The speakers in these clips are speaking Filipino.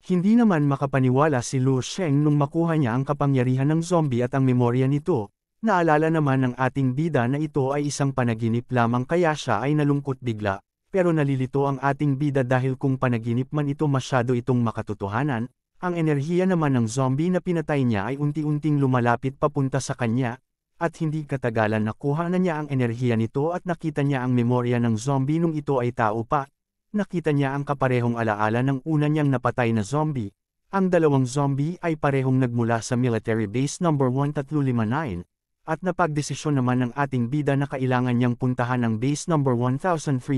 Hindi naman makapaniwala si Lu Sheng nung makuha niya ang kapangyarihan ng zombie at ang memorya nito. Naalala naman ng ating bida na ito ay isang panaginip lamang kaya siya ay nalungkot bigla. Pero nalilito ang ating bida dahil kung panaginip man ito masyado itong makatotohanan, ang enerhiya naman ng zombie na pinatay niya ay unti-unting lumalapit papunta sa kanya, at hindi katagalan nakuha na niya ang enerhiya nito at nakita niya ang memorya ng zombie nung ito ay tao pa. Nakita niya ang kaparehong alaala ng una niyang napatay na zombie. Ang dalawang zombie ay parehong nagmula sa Military Base No. 1359, at napagdesisyon naman ng ating bida na kailangan niyang puntahan ang Base No. 1359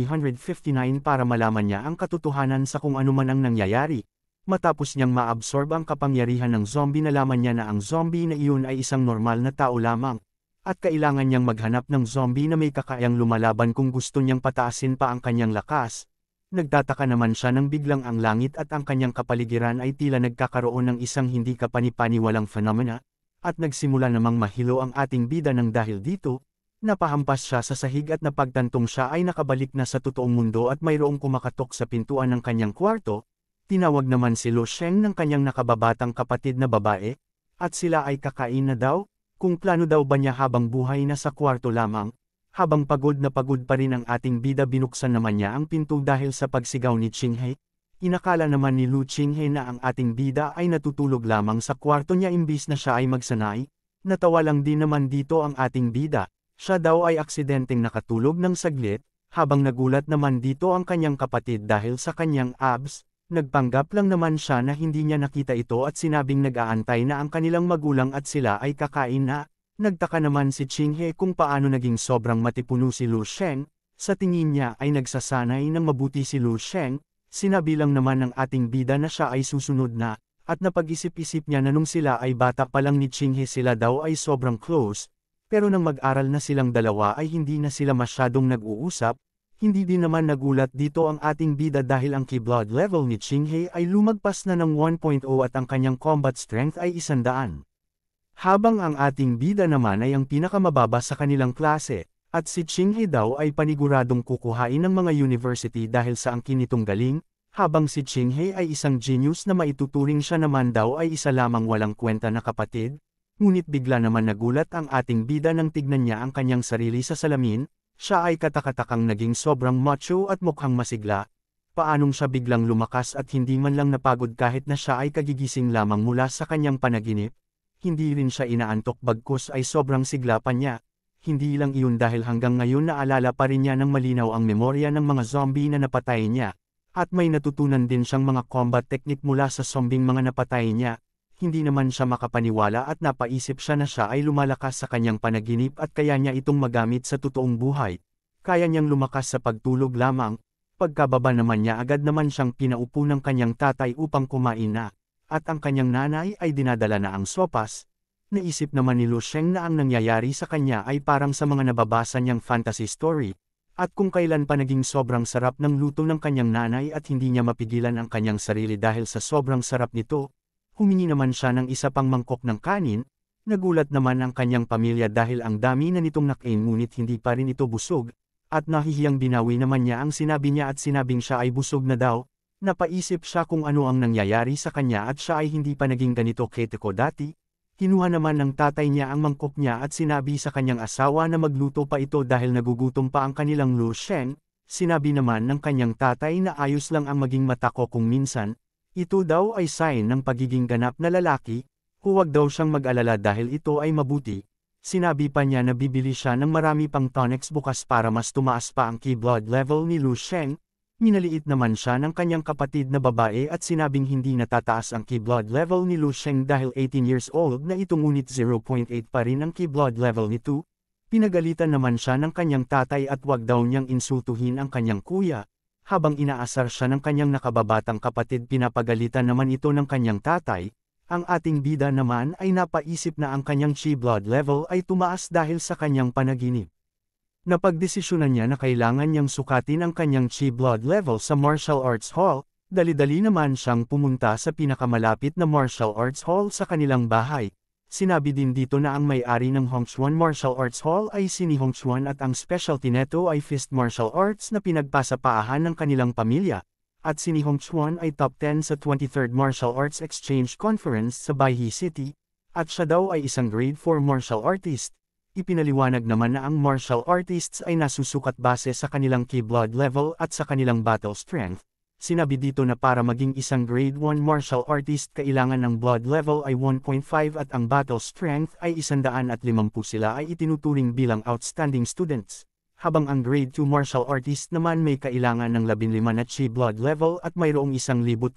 para malaman niya ang katotohanan sa kung ano man ang nangyayari. Matapos niyang maabsorb ang kapangyarihan ng zombie nalaman niya na ang zombie na iyon ay isang normal na tao lamang. At kailangan niyang maghanap ng zombie na may kakayang lumalaban kung gusto niyang pataasin pa ang kanyang lakas. Nagtataka naman siya nang biglang ang langit at ang kanyang kapaligiran ay tila nagkakaroon ng isang hindi kapani-paniwalang phenomena, at nagsimula namang mahilo ang ating bida nang dahil dito, napahampas siya sa sahig at napagtantong siya ay nakabalik na sa totoong mundo at mayroong kumakatok sa pintuan ng kanyang kwarto. Tinawag naman si Lu Sheng ng kanyang nakababatang kapatid na babae, at sila ay kakain na daw, kung plano daw ba niya habang buhay na sa kwarto lamang. Habang pagod na pagod pa rin ang ating bida binuksan naman niya ang pinto dahil sa pagsigaw ni Qinghe. Inakala naman ni Lu Qinghe na ang ating bida ay natutulog lamang sa kwarto niya imbis na siya ay magsanay. Natawa lang din naman dito ang ating bida, siya daw ay aksidenteng nakatulog ng saglit, habang nagulat naman dito ang kanyang kapatid dahil sa kanyang abs. Nagpanggap lang naman siya na hindi niya nakita ito at sinabing nag-aantay na ang kanilang magulang at sila ay kakain na. Nagtaka naman si Qinghe kung paano naging sobrang matipuno si Lu Sheng, sa tingin niya ay nagsasanay ng mabuti si Lu Sheng, sinabi lang naman ng ating bida na siya ay susunod na, at napag-isip-isip niya na nung sila ay bata pa lang ni Qinghe sila daw ay sobrang close, pero nang mag-aral na silang dalawa ay hindi na sila masyadong nag-uusap. Hindi din naman nagulat dito ang ating bida dahil ang ki-blood level ni Qinghe ay lumagpas na ng 1.0 at ang kanyang combat strength ay 100. Habang ang ating bida naman ay ang pinakamababa sa kanilang klase, at si Qinghe daw ay paniguradong kukuhain ng mga university dahil sa angkin nitong galing, habang si Qinghe ay isang genius na maituturing siya naman daw ay isa lamang walang kwenta na kapatid. Ngunit bigla naman nagulat ang ating bida nang tignan niya ang kanyang sarili sa salamin. Siya ay katakatakang naging sobrang macho at mukhang masigla. Paanong siya biglang lumakas at hindi man lang napagod kahit na siya ay kagigising lamang mula sa kanyang panaginip? Hindi rin siya inaantok bagkus ay sobrang sigla pa niya. Hindi lang iyon dahil hanggang ngayon naalala pa rin niya ng malinaw ang memorya ng mga zombie na napatay niya. At may natutunan din siyang mga combat technique mula sa zombing mga napatay niya. Hindi naman siya makapaniwala at napaisip siya na siya ay lumalakas sa kanyang panaginip at kaya niya itong magamit sa totoong buhay. Kaya niyang lumakas sa pagtulog lamang. Pagkababa naman niya agad naman siyang pinaupo ng kanyang tatay upang kumain na, at ang kanyang nanay ay dinadala na ang sopas. Naisip naman ni Lu Sheng na ang nangyayari sa kanya ay parang sa mga nababasa niyang fantasy story, at kung kailan pa naging sobrang sarap ng luto ng kanyang nanay at hindi niya mapigilan ang kanyang sarili dahil sa sobrang sarap nito. Humingi naman siya ng isa pang mangkok ng kanin. Nagulat naman ang kanyang pamilya dahil ang dami na nitong nakain ngunit hindi pa rin ito busog, at nahihiyang binawi naman niya ang sinabi niya at sinabing siya ay busog na daw. Napaisip siya kung ano ang nangyayari sa kanya at siya ay hindi pa naging ganito keteko dati. Kinuha naman ng tatay niya ang mangkok niya at sinabi sa kanyang asawa na magluto pa ito dahil nagugutom pa ang kanilang Lu Sheng. Sinabi naman ng kanyang tatay na ayos lang ang maging matako kung minsan. Ito daw ay sign ng pagiging ganap na lalaki, huwag daw siyang mag-alala dahil ito ay mabuti. Sinabi pa niya na bibili siya ng marami pang tonics bukas para mas tumaas pa ang ki-blood level ni Lu Sheng. Minaliit naman siya ng kanyang kapatid na babae at sinabing hindi natataas ang ki-blood level ni Lu Sheng dahil 18 years old na ito ngunit 0.8 pa rin ang ki-blood level nito. Pinagalitan naman siya ng kanyang tatay at wag daw niyang insultuhin ang kanyang kuya. Habang inaasar siya ng kanyang nakababatang kapatid pinapagalitan naman ito ng kanyang tatay, ang ating bida naman ay napaisip na ang kanyang chi blood level ay tumaas dahil sa kanyang panaginip. Napagdesisyonan niya na kailangan niyang sukatin ang kanyang chi blood level sa martial arts hall. Dali-dali naman siyang pumunta sa pinakamalapit na martial arts hall sa kanilang bahay. Sinabi din dito na ang may-ari ng Hongchuan Martial Arts Hall ay si Ni Hongchuan at ang specialty neto ay fist martial arts na pinagpasapaahan ng kanilang pamilya. at si Ni Hongchuan ay top 10 sa 23rd Martial Arts Exchange Conference sa Baihe City, at siya daw ay isang grade 4 martial artist. Ipinaliwanag naman na ang martial artists ay nasusukat base sa kanilang ki blood level at sa kanilang battle strength. Sinabi dito na para maging isang grade 1 martial artist kailangan ng blood level ay 1.5 at ang battle strength ay 150 sila ay itinuturing bilang outstanding students. Habang ang grade 2 martial artist naman may kailangan ng 15 na chi blood level at mayroong 1,500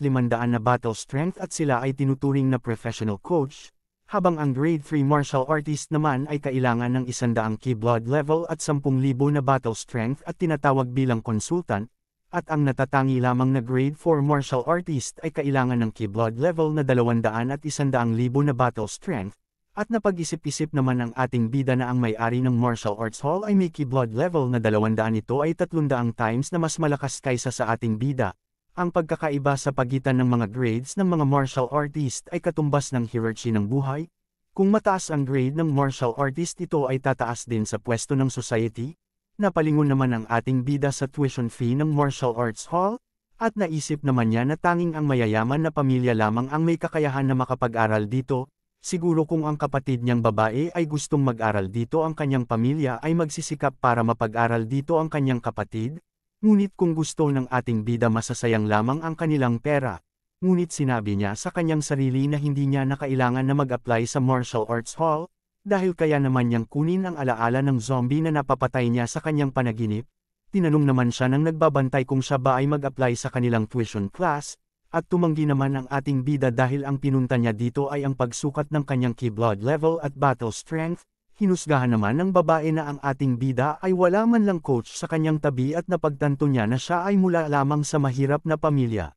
na battle strength at sila ay tinuturing na professional coach. Habang ang grade 3 martial artist naman ay kailangan ng 100 ki blood level at 10,000 na battle strength at tinatawag bilang consultant. At ang natatangi lamang na grade 4 martial artist ay kailangan ng ki blood level na 200 at 100,000 na battle strength. At napag-isip-isip naman ang ating bida na ang may-ari ng martial arts hall ay may ki blood level na 200 ito ay 300 times na mas malakas kaysa sa ating bida. Ang pagkakaiba sa pagitan ng mga grades ng mga martial artist ay katumbas ng hierarchy ng buhay. Kung mataas ang grade ng martial artist ito ay tataas din sa pwesto ng society. Napalingon naman ang ating bida sa tuition fee ng martial arts hall, at naisip naman niya na tanging ang mayayaman na pamilya lamang ang may kakayahan na makapag-aral dito. Siguro kung ang kapatid niyang babae ay gustong mag-aral dito ang kanyang pamilya ay magsisikap para mapag-aral dito ang kanyang kapatid. Ngunit kung gusto ng ating bida masasayang lamang ang kanilang pera. Ngunit sinabi niya sa kanyang sarili na hindi niya na kailangan na mag-apply sa martial arts hall. Dahil kaya naman niyang kunin ang alaala ng zombie na napapatay niya sa kanyang panaginip. Tinanong naman siya ng nagbabantay kung siya ba ay mag-apply sa kanilang tuition class, at tumanggi naman ang ating bida dahil ang pinunta niya dito ay ang pagsukat ng kanyang ki blood level at battle strength. Hinusgahan naman ng babae na ang ating bida ay wala man lang coach sa kanyang tabi at napagtanto niya na siya ay mula lamang sa mahirap na pamilya.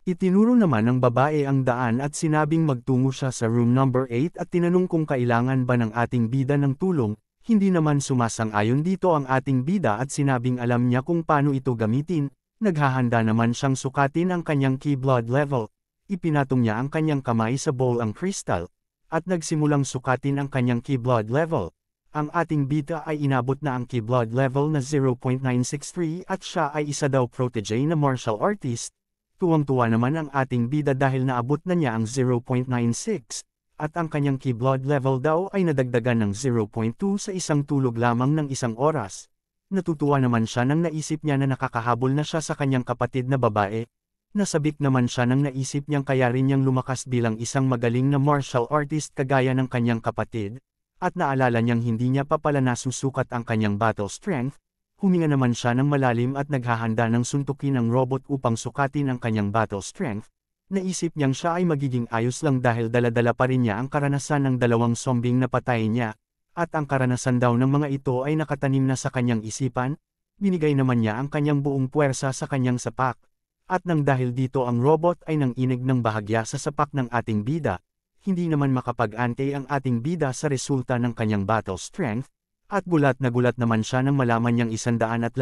Itinuro naman ng babae ang daan at sinabing magtungo siya sa room number 8 at tinanong kung kailangan ba ng ating bida ng tulong. Hindi naman sumasang-ayon dito ang ating bida at sinabing alam niya kung paano ito gamitin. Naghahanda naman siyang sukatin ang kanyang ki blood level. Ipinatong niya ang kanyang kamay sa bowl ang crystal, at nagsimulang sukatin ang kanyang ki blood level. Ang ating bida ay inabot na ang ki blood level na 0.963 at siya ay isa daw protege na martial artist. Tuwang-tuwa naman ang ating bida dahil naabot na niya ang 0.96, at ang kanyang ki blood level daw ay nadagdagan ng 0.2 sa isang tulog lamang ng isang oras. Natutuwa naman siya nang naisip niya na nakakahabol na siya sa kanyang kapatid na babae. Nasabik naman siya nang naisip niyang kaya rin niyang lumakas bilang isang magaling na martial artist kagaya ng kanyang kapatid, at naalala niyang hindi niya pa pala nasusukat ang kanyang battle strength. Huminga naman siya ng malalim at naghahanda ng suntukin ang robot upang sukatin ang kanyang battle strength. Naisip niyang siya ay magiging ayos lang dahil dala-dala pa rin niya ang karanasan ng dalawang zombing na patay niya, at ang karanasan daw ng mga ito ay nakatanim na sa kanyang isipan. Binigay naman niya ang kanyang buong puwersa sa kanyang sapak, at nang dahil dito ang robot ay nanginig ng bahagya sa sapak ng ating bida, hindi naman makapag-ante ang ating bida sa resulta ng kanyang battle strength. At gulat naman siya nang malaman niyang 113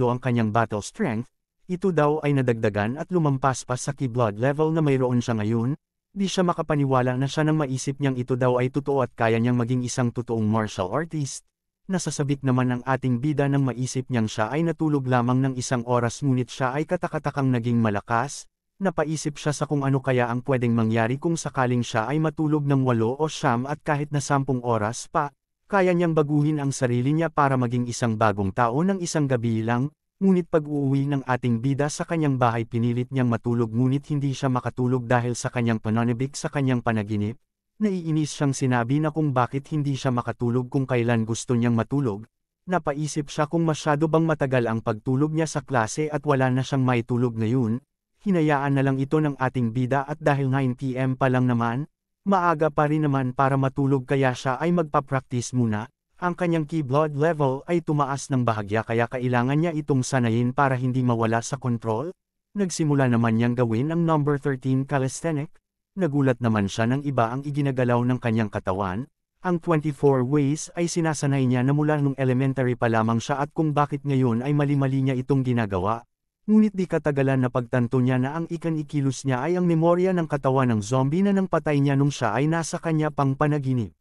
ang kanyang battle strength. Ito daw ay nadagdagan at lumampas pa sa ki blood level na mayroon siya ngayon. Di siya makapaniwala na siya nang maisip niyang ito daw ay totoo at kaya niyang maging isang totoong martial artist. Nasasabik naman ang ating bida nang maisip niyang siya ay natulog lamang ng isang oras ngunit siya ay katakatakang naging malakas. Napaisip siya sa kung ano kaya ang pwedeng mangyari kung sakaling siya ay matulog ng 8 o 9 at kahit na 10 oras pa. Kaya niyang baguhin ang sarili niya para maging isang bagong tao ng isang gabi lang, ngunit pag-uuwi ng ating bida sa kanyang bahay pinilit niyang matulog ngunit hindi siya makatulog dahil sa kanyang pananabik sa kanyang panaginip. Naiinis siyang sinabi na kung bakit hindi siya makatulog kung kailan gusto niyang matulog. Napaisip siya kung masyado bang matagal ang pagtulog niya sa klase at wala na siyang maitulog ngayon. Hinayaan na lang ito ng ating bida at dahil 9 PM pa lang naman, maaga pa rin naman para matulog kaya siya ay magpa-practice muna. Ang kanyang ki blood level ay tumaas ng bahagya kaya kailangan niya itong sanayin para hindi mawala sa kontrol. Nagsimula naman niyang gawin ang number 13 calisthenic. Nagulat naman siya nang iba ang iginagalaw ng kanyang katawan. Ang 24 ways ay sinasanay niya na mula nung elementary pa lamang siya at kung bakit ngayon ay mali-mali niya itong ginagawa. Ngunit di katagalan na pagtanto niya na ang ikan-ikilos niya ay ang memorya ng katawan ng zombie na nang patay niya nung siya ay nasa kanya pang panaginip.